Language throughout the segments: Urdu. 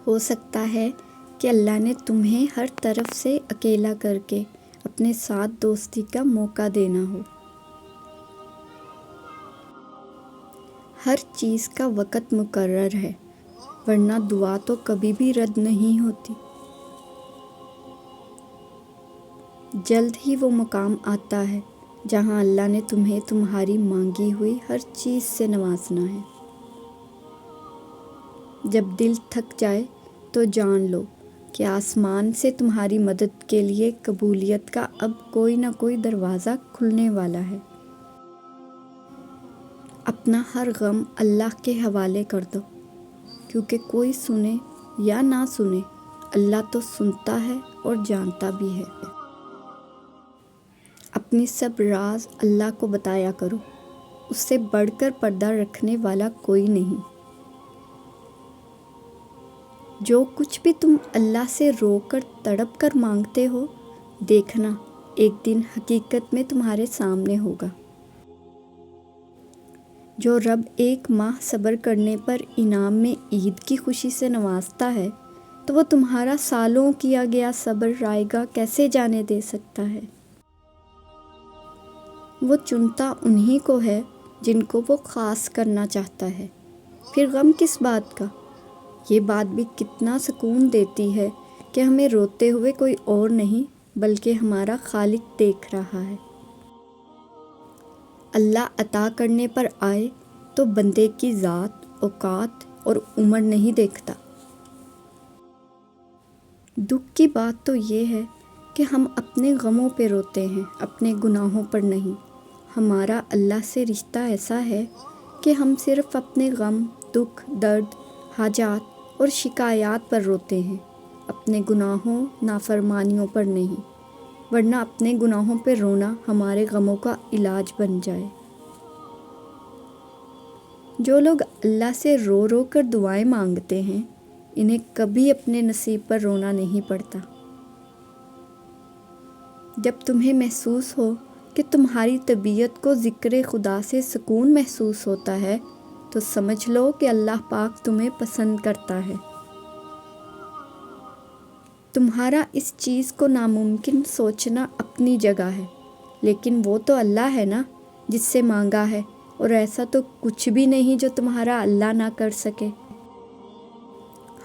ہو سکتا ہے کہ اللہ نے تمہیں ہر طرف سے اکیلا کر کے اپنے ساتھ دوستی کا موقع دینا ہو۔ ہر چیز کا وقت مقرر ہے، ورنہ دعا تو کبھی بھی رد نہیں ہوتی۔ جلد ہی وہ مقام آتا ہے جہاں اللہ نے تمہیں تمہاری مانگی ہوئی ہر چیز سے نوازنا ہے۔ جب دل تھک جائے تو جان لو کہ آسمان سے تمہاری مدد کے لیے قبولیت کا اب کوئی نہ کوئی دروازہ کھلنے والا ہے۔ اپنا ہر غم اللہ کے حوالے کر دو، کیونکہ کوئی سنے یا نہ سنے، اللہ تو سنتا ہے اور جانتا بھی ہے۔ اپنی سب راز اللہ کو بتایا کرو، اس سے بڑھ کر پردہ رکھنے والا کوئی نہیں۔ جو کچھ بھی تم اللہ سے رو کر تڑپ کر مانگتے ہو، دیکھنا ایک دن حقیقت میں تمہارے سامنے ہوگا۔ جو رب ایک ماہ صبر کرنے پر انعام میں عید کی خوشی سے نوازتا ہے، تو وہ تمہارا سالوں کیا گیا صبر رائگاں کیسے جانے دے سکتا ہے؟ وہ چنتا انہی کو ہے جن کو وہ خاص کرنا چاہتا ہے۔ پھر غم کس بات کا؟ یہ بات بھی کتنا سکون دیتی ہے کہ ہمیں روتے ہوئے کوئی اور نہیں بلکہ ہمارا خالق دیکھ رہا ہے۔ اللہ عطا کرنے پر آئے تو بندے کی ذات، اوقات اور عمر نہیں دیکھتا۔ دکھ کی بات تو یہ ہے کہ ہم اپنے غموں پہ روتے ہیں، اپنے گناہوں پر نہیں۔ ہمارا اللہ سے رشتہ ایسا ہے کہ ہم صرف اپنے غم، دکھ، درد، حاجات اور شکایات پر روتے ہیں، اپنے گناہوں، نافرمانیوں پر نہیں، ورنہ اپنے گناہوں پہ رونا ہمارے غموں کا علاج بن جائے۔ جو لوگ اللہ سے رو رو کر دعائیں مانگتے ہیں، انہیں کبھی اپنے نصیب پر رونا نہیں پڑتا۔ جب تمہیں محسوس ہو کہ تمہاری طبیعت کو ذکر خدا سے سکون محسوس ہوتا ہے، تو سمجھ لو کہ اللہ پاک تمہیں پسند کرتا ہے۔ تمہارا اس چیز کو ناممکن سوچنا اپنی جگہ ہے، لیکن وہ تو اللہ ہے نا جس سے مانگا ہے، اور ایسا تو کچھ بھی نہیں جو تمہارا اللہ نہ کر سکے۔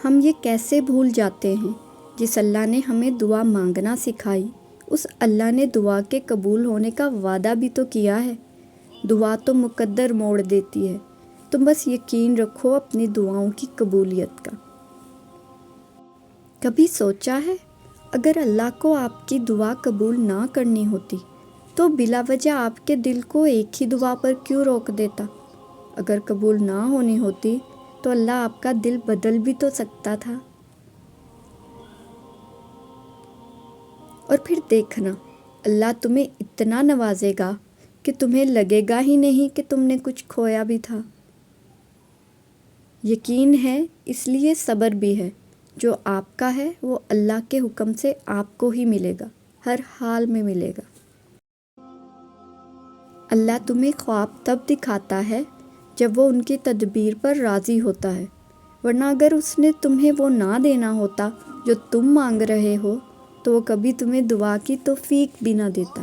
ہم یہ کیسے بھول جاتے ہیں؟ جس اللہ نے ہمیں دعا مانگنا سکھائی، اس اللہ نے دعا کے قبول ہونے کا وعدہ بھی تو کیا ہے۔ دعا تو مقدر موڑ دیتی ہے، تم بس یقین رکھو اپنی دعاؤں کی قبولیت کا۔ کبھی سوچا ہے اگر اللہ کو آپ کی دعا قبول نہ کرنی ہوتی تو بلا وجہ آپ کے دل کو ایک ہی دعا پر کیوں روک دیتا؟ اگر قبول نہ ہونی ہوتی تو اللہ آپ کا دل بدل بھی تو سکتا تھا۔ اور پھر دیکھنا اللہ تمہیں اتنا نوازے گا کہ تمہیں لگے گا ہی نہیں کہ تم نے کچھ کھویا بھی تھا۔ یقین ہے اس لیے صبر بھی ہے، جو آپ کا ہے وہ اللہ کے حکم سے آپ کو ہی ملے گا، ہر حال میں ملے گا۔ اللہ تمہیں خواب تب دکھاتا ہے جب وہ ان کی تدبیر پر راضی ہوتا ہے، ورنہ اگر اس نے تمہیں وہ نہ دینا ہوتا جو تم مانگ رہے ہو تو وہ کبھی تمہیں دعا کی توفیق بھی نہ دیتا۔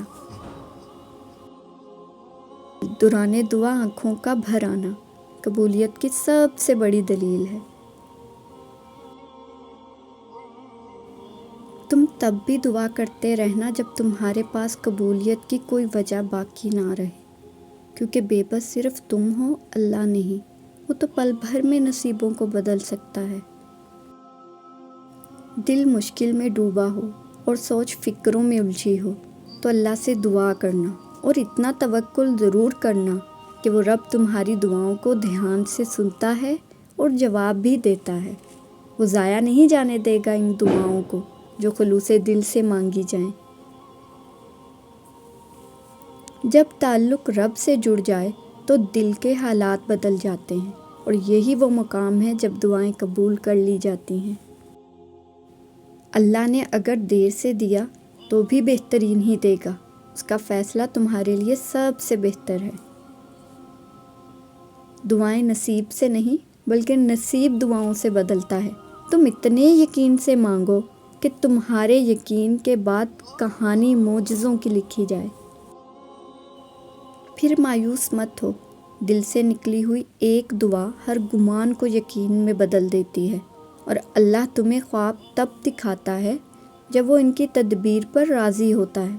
دوران دعا آنکھوں کا بھر آنا قبولیت کی سب سے بڑی دلیل ہے۔ تم تب بھی دعا کرتے رہنا جب تمہارے پاس قبولیت کی کوئی وجہ باقی نہ رہے، کیونکہ بے بس صرف تم ہو، اللہ نہیں۔ وہ تو پل بھر میں نصیبوں کو بدل سکتا ہے۔ دل مشکل میں ڈوبا ہو اور سوچ فکروں میں الجھی ہو تو اللہ سے دعا کرنا، اور اتنا توکل ضرور کرنا کہ وہ رب تمہاری دعاؤں کو دھیان سے سنتا ہے اور جواب بھی دیتا ہے۔ وہ ضائع نہیں جانے دے گا ان دعاؤں کو جو خلوص دل سے مانگی جائیں۔ جب تعلق رب سے جڑ جائے تو دل کے حالات بدل جاتے ہیں، اور یہی وہ مقام ہے جب دعائیں قبول کر لی جاتی ہیں۔ اللہ نے اگر دیر سے دیا تو بھی بہترین ہی دے گا، اس کا فیصلہ تمہارے لیے سب سے بہتر ہے۔ دعائیں نصیب سے نہیں بلکہ نصیب دعاؤں سے بدلتا ہے، تم اتنے یقین سے مانگو کہ تمہارے یقین کے بعد کہانی معجزوں کی لکھی جائے۔ پھر مایوس مت ہو، دل سے نکلی ہوئی ایک دعا ہر گمان کو یقین میں بدل دیتی ہے، اور اللہ تمہیں خواب تب دکھاتا ہے جب وہ ان کی تدبیر پر راضی ہوتا ہے،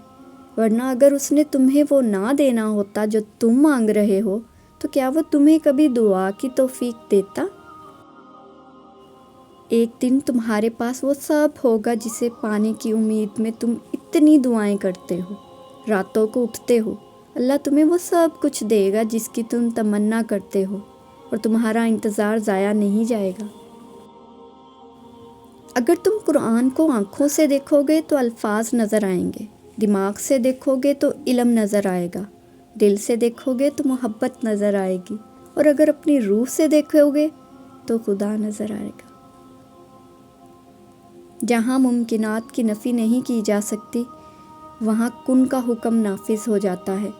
ورنہ اگر اس نے تمہیں وہ نہ دینا ہوتا جو تم مانگ رہے ہو تو کیا وہ تمہیں کبھی دعا کی توفیق دیتا؟ ایک دن تمہارے پاس وہ سب ہوگا جسے پانے کی امید میں تم اتنی دعائیں کرتے ہو، راتوں کو اٹھتے ہو۔ اللہ تمہیں وہ سب کچھ دے گا جس کی تم تمنا کرتے ہو، اور تمہارا انتظار ضائع نہیں جائے گا۔ اگر تم قرآن کو آنکھوں سے دیکھو گے تو الفاظ نظر آئیں گے، دماغ سے دیکھو گے تو علم نظر آئے گا، دل سے دیکھو گے تو محبت نظر آئے گی، اور اگر اپنی روح سے دیکھو گے تو خدا نظر آئے گا۔ جہاں ممکنات کی نفی نہیں کی جا سکتی وہاں کن کا حکم نافذ ہو جاتا ہے،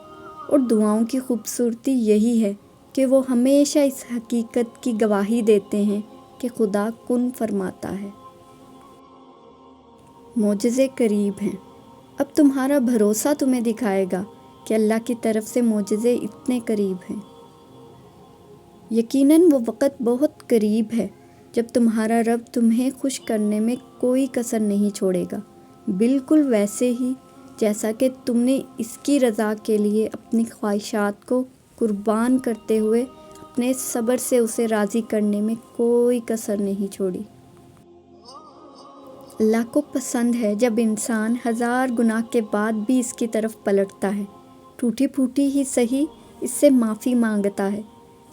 اور دعاؤں کی خوبصورتی یہی ہے کہ وہ ہمیشہ اس حقیقت کی گواہی دیتے ہیں کہ خدا کن فرماتا ہے۔ معجزے قریب ہیں، اب تمہارا بھروسہ تمہیں دکھائے گا کہ اللہ کی طرف سے معجزے اتنے قریب ہیں۔ یقیناً وہ وقت بہت قریب ہے جب تمہارا رب تمہیں خوش کرنے میں کوئی کسر نہیں چھوڑے گا، بالکل ویسے ہی جیسا کہ تم نے اس کی رضا کے لیے اپنی خواہشات کو قربان کرتے ہوئے اپنے صبر سے اسے راضی کرنے میں کوئی کسر نہیں چھوڑی۔ اللہ کو پسند ہے جب انسان ہزار گناہ کے بعد بھی اس کی طرف پلٹتا ہے، ٹوٹی پھوٹی ہی صحیح اس سے معافی مانگتا ہے،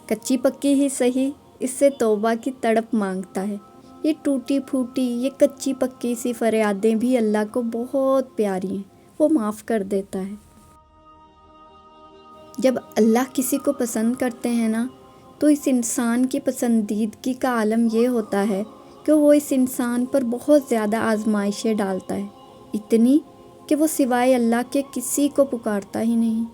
کچی پکی ہی صحیح اس سے توبہ کی تڑپ مانگتا ہے۔ یہ ٹوٹی پھوٹی، یہ کچی پکی سی فریادیں بھی اللہ کو بہت پیاری ہیں، وہ معاف کر دیتا ہے۔ جب اللہ کسی کو پسند کرتے ہیں نا تو اس انسان کی پسندیدگی کا عالم یہ ہوتا ہے کہ وہ اس انسان پر بہت زیادہ آزمائشیں ڈالتا ہے، اتنی کہ وہ سوائے اللہ کے کسی کو پکارتا ہی نہیں۔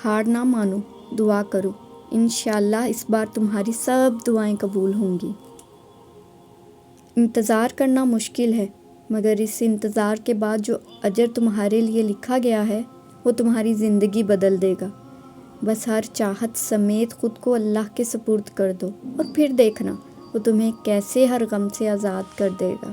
ہار نہ مانو، دعا کرو، انشاءاللہ اس بار تمہاری سب دعائیں قبول ہوں گی۔ انتظار کرنا مشکل ہے، مگر اس انتظار کے بعد جو اجر تمہارے لیے لکھا گیا ہے وہ تمہاری زندگی بدل دے گا۔ بس ہر چاہت سمیت خود کو اللہ کے سپرد کر دو، اور پھر دیکھنا وہ تمہیں کیسے ہر غم سے آزاد کر دے گا۔